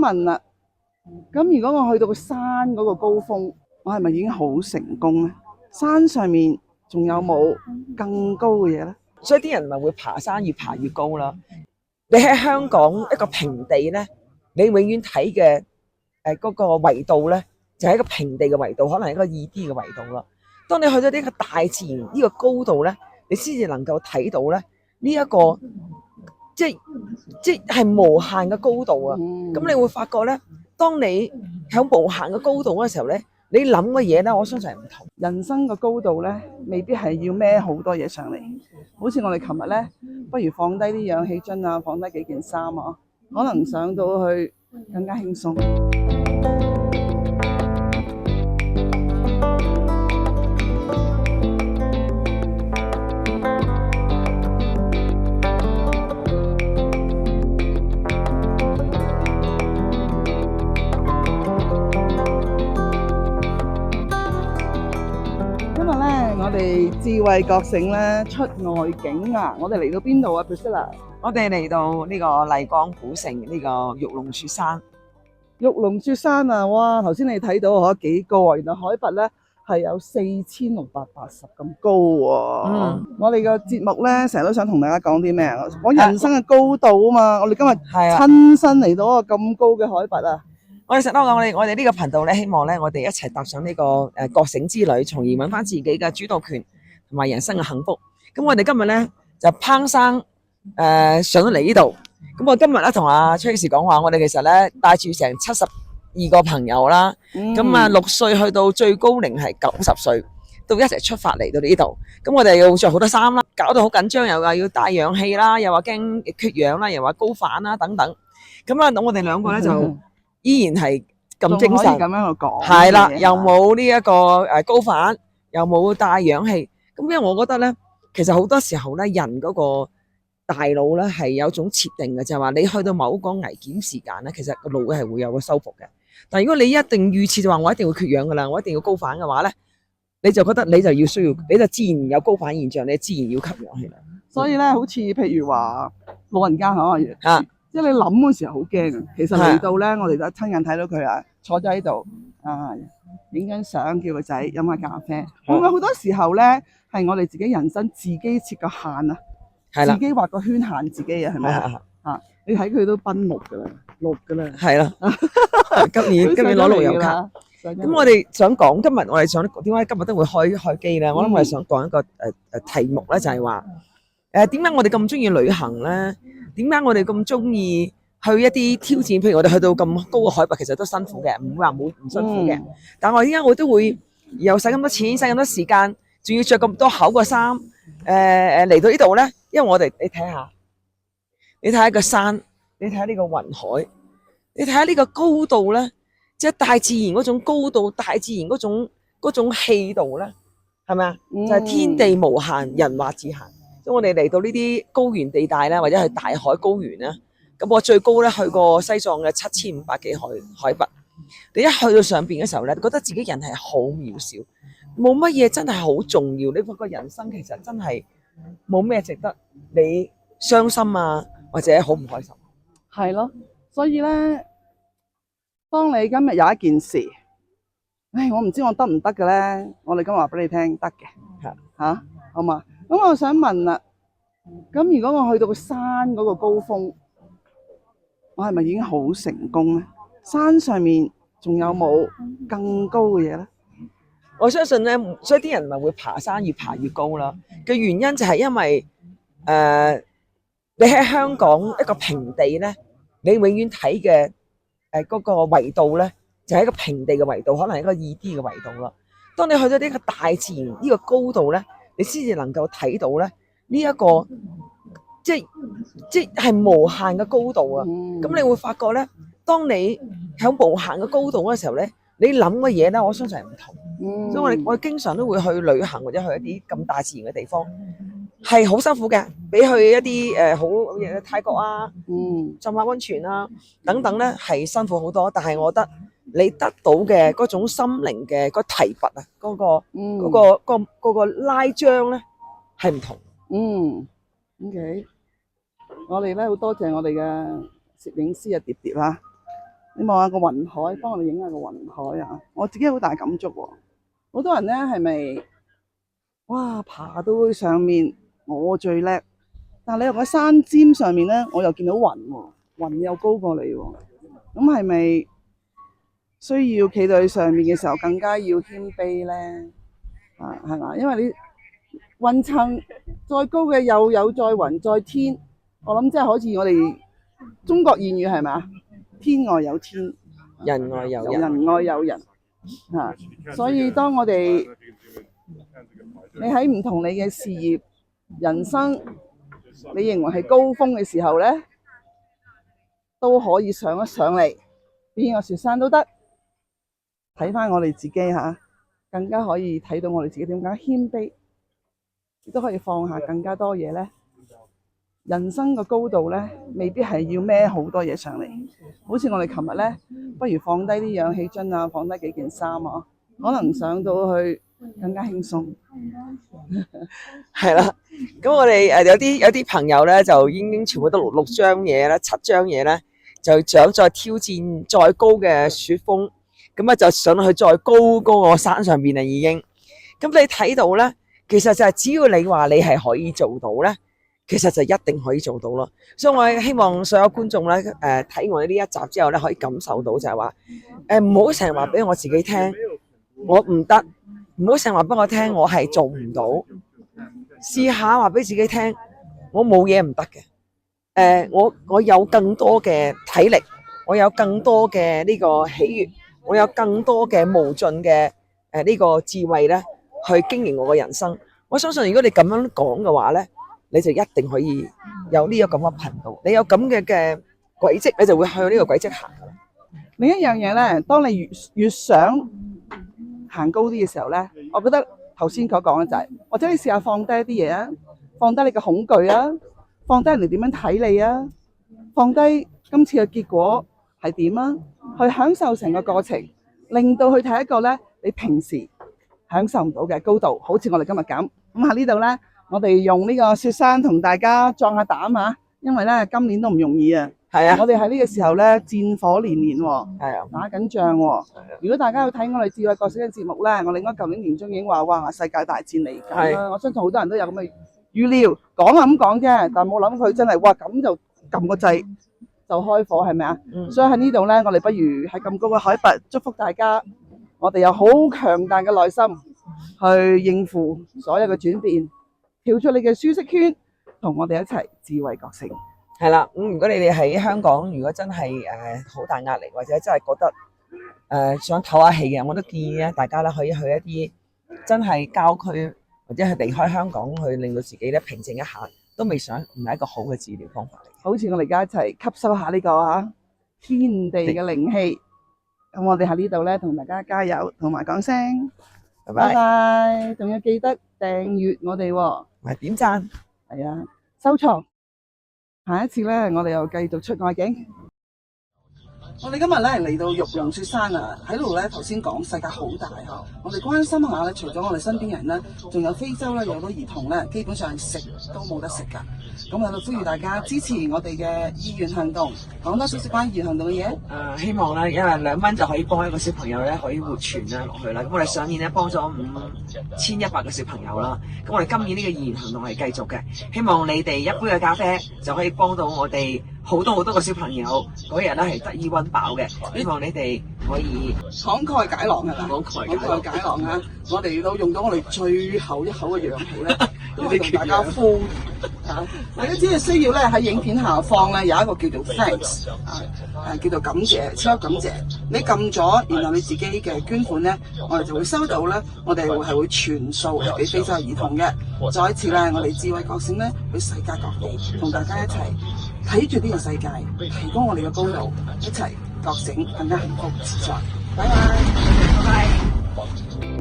問啦，咁如果我去到個山嗰個高峰，我係咪已經好成功咧？山上面仲有冇更高嘅嘢咧？所以啲人咪會爬山越爬越高啦。你喺香港一個平地咧，你永遠睇嘅嗰個維度咧，就係一個平地嘅維度，可能係一個 2D 嘅維度啦。當你去到呢個大自然呢個高度咧，你先至能夠睇到咧呢一個即係無限嘅高度啊！咁你會發覺咧，當你喺無限嘅高度嗰時候咧，你諗嘅嘢咧，我相信係唔同。人生嘅高度咧，未必係要孭好多嘢上嚟。好似我哋琴日咧，不如放低啲氧氣樽啊，放低幾件衫啊，可能上到去更加輕鬆。我哋智慧覺醒咧出外景啊！我哋嚟到邊度啊 Priscilla？ 我哋嚟到呢個麗江古城呢個玉龍雪山。玉龍雪山啊！哇！頭先你睇到嗬幾高啊？原來海拔咧係有4680咁高喎。我哋個節目咧成日都想同大家講啲咩啊？講人生嘅高度啊嘛！我哋今日親身嚟到一個咁高嘅海拔啊！我哋實講我哋呢個頻道咧，希望咧我哋一齊踏上呢個覺醒之旅，從而揾翻自己嘅主導權同埋人生嘅幸福。咁我哋今日咧就攀山上到嚟呢度。咁我今日咧同阿 Tracy 講話，我哋其實咧帶住成72個朋友啦，咁啊6歲去到最高齡係90歲，都一齊出發嚟到呢度。咁我哋要着好多衫啦，搞到好緊張，又話要帶氧氣啦，又話驚缺氧啦，又話高反啦等等。咁啊，我哋兩個咧就依然係咁精神，咁樣去講，係啦，又冇呢一個高反，又冇帶氧氣。咁因為我覺得咧，其實好多時候咧，人嗰個大腦咧係有種設定嘅，就係話你去到某個危險時間咧，其實個腦係會有個修復嘅。但係如果你一定預設就話我一定會缺氧噶啦，我一定要高反嘅話咧，你就覺得你就要需要，你就自然有高反現象，你自然要吸氧氣啦。所以咧，好似譬如話老人家嚇，即係你諗嗰時候好驚啊！其實嚟到咧，我哋就親眼睇到佢啊，坐咗喺度啊，影張相，叫個仔飲下咖啡。會唔會好多時候咧，係我哋自己人生自己設個限啊？係啦，自己畫個圈限自己啊，係咪啊？你睇佢都奔6噶啦，6噶啦。係啦，今年攞路遊卡。咁我哋想講今日我哋想點解今日都會開機咧？我諗我哋想講一個題目咧，就係話點解我哋咁中意旅行咧？點解我哋咁中意去一啲挑戰？譬如我哋去到咁高嘅海拔，其實都辛苦嘅，唔會話唔辛苦嘅。但係我點解我都會又使咁多錢，使咁多時間，仲要着咁多厚嘅衫，嚟到呢度咧？因為我哋你睇下個山，你睇下呢個雲海，你睇下呢個高度咧，即係大自然嗰種高度，大自然嗰種氣度咧，係咪啊？就係天地無限，人或至限。咁我哋嚟到呢啲高原地帶咧，或者係大海高原咧，咁我最高咧去過西藏嘅7500幾海拔。你一去到上邊嘅時候咧，覺得自己人係好渺小，冇乜嘢真係好重要。你發覺人生其實真係冇咩值得你傷心啊，或者好唔開心。係咯，所以咧，當你今日有一件事，我唔知我得唔得嘅咧，我哋今日話俾你聽，得嘅，嚇，好嘛？咁我想問啦，咁如果我去到個山嗰個高峰，我係咪已經好成功咧？山上面仲有冇更高嘅嘢咧？我相信咧，所以啲人咪會爬山越爬越高啦。嘅原因就係因為你喺香港一個平地咧，你永遠睇嘅嗰個維度咧，就係一個平地嘅維度，可能係一個 2D 嘅維度啦。當你去到呢個大自然呢個高度咧，你先至能夠睇到咧呢一個即係無限嘅高度啊！咁你會發覺咧，當你喺無限嘅高度嗰時候咧，你諗嘅嘢咧，我相信係唔同。所以我哋經常都會去旅行或者去一啲咁大自然嘅地方，係好辛苦嘅，比去一啲好嘅泰國啊，浸下溫泉啊等等咧，係辛苦好多。但係我覺得你得到嘅嗰種心靈嘅嗰提拔啊，嗰個拉張咧係唔同。OK， 我哋咧好多謝我哋嘅攝影師啊，蝶蝶啦。你望下個雲海，幫我哋影下個雲海啊！我自己好大感觸喎。好多人咧係咪哇爬到去上面，我最叻，但係你又喺山尖上面咧，我又見到雲喎，雲又高過你喎。咁係咪需要企到去上面嘅時候更加要謙卑咧？啊，係嘛？因為你雲層再高嘅又有再雲再天，我諗即係好似我哋中國諺語係咪啊？天外有天，人外有人。人外有人嚇。所以當我哋你喺唔同你嘅事業、人生，你認為係高峰嘅時候咧，都可以上一上嚟，邊個雪山都得。睇翻我哋自己嚇，更加可以睇到我哋自己點解謙卑，亦都可以放下更加多嘢咧。人生嘅高度咧，未必係要孭好多嘢上嚟。好似我哋琴日咧，不如放低啲氧氣樽啊，放低幾件衫啊，可能上到去更加輕鬆。係啦，咁我哋有啲朋友咧，就已經全部都六張嘢啦，7張嘢咧，就想再挑戰再高嘅雪峰，咁啊就上去再高嗰個山上邊啦已經。咁你睇到咧，其實就係只要你話你係可以做到咧，其實就一定可以做到咯。所以我希望所有觀眾咧，睇我哋呢一集之後咧，可以感受到就係話，唔好成日話俾我自己聽，我唔得，唔好成日話俾我聽，我係做唔到。試下話俾自己聽，我冇嘢唔得嘅。我有更多嘅體力，我有更多嘅呢個喜悅，我有更多嘅無盡嘅呢個智慧咧，去經營我嘅人生。我相信如果你咁樣講嘅話咧，你就一定可以有呢個咁嘅頻道，你有咁嘅軌跡，你就會向呢個軌跡行噶啦。另一樣嘢咧，當你越想行高啲嘅時候咧，我覺得頭先所講嘅就係，或者你試下放低一啲嘢啊，放低你嘅恐懼啊，放低人哋點樣睇你啊，放低今次嘅結果係點啊，去享受成個過程，令到去睇一個咧你平時享受唔到嘅高度，好似我哋今日咁。咁喺呢度咧，我哋用呢個雪山同大家壯下膽嚇，因為咧今年都唔容易啊。係啊，我哋喺呢個時候咧，戰火連連喎，係啊，打緊仗喎。如果大家有睇我哋智慧覺醒嘅節目咧，我哋應該舊年年中已經話哇世界大戰嚟緊啦。我相信好多人都有咁嘅預料，講係咁講啫，但冇諗佢真係哇咁就撳個掣就開火係咪啊？所以喺呢度咧，我哋不如喺咁高嘅海拔祝福大家，我哋有好強大嘅內心去應付所有嘅轉變，跳出你嘅舒適圈，同我哋一齊智慧覺醒。係啦，咁如果你哋喺香港，如果真係好大壓力，或者真係覺得想唞下氣嘅，我都建議咧，大家咧可以去一啲真係郊區，或者係離開香港，去令到自己咧平靜一下，都未想唔係一個好嘅治療方法嚟。好似我哋而家一齊吸收下呢個天地嘅靈氣。咁我哋喺呢度咧同大家加油，同埋講聲拜拜，仲要記得訂閱我哋喎，同埋點讚，係啊，收藏。下一次咧，我哋又繼續出外景。我哋今日咧嚟到玉龍雪山啊，喺度咧頭先講世界好大嗬，我哋關心下咧，除咗我哋身邊人咧，仲有非洲咧有好多兒童咧，基本上食都冇得食噶。咁喺度呼籲大家支持我哋嘅意願行動，講多少少關於意願行動嘅嘢。希望咧，因為2蚊就可以幫一個小朋友咧可以活存啊落去啦。咁我哋上年咧幫咗5100個小朋友啦。咁我哋今年呢個意願行動係繼續嘅，希望你哋一杯嘅咖啡就可以幫到我哋好多個小朋友嗰日咧係得以溫飽嘅。希望你哋可以慷慨解囊係嘛？慷慨解囊啊！我哋都用到我哋最後一口嘅氧氣咧，都係同大家呼籲嚇。大家只係需要咧喺影片下方咧有一個叫做 Thanks 叫做感謝，超級感謝。你撳咗，然後你自己嘅捐款咧，我哋就會收到咧，我哋係會全數俾非洲兒童嘅。再一次咧，我哋智慧覺醒咧去世界各地，同大家一齊睇住呢個世界，提高我哋嘅高度，一齊覺醒，更加幸福自在。拜拜，拜拜。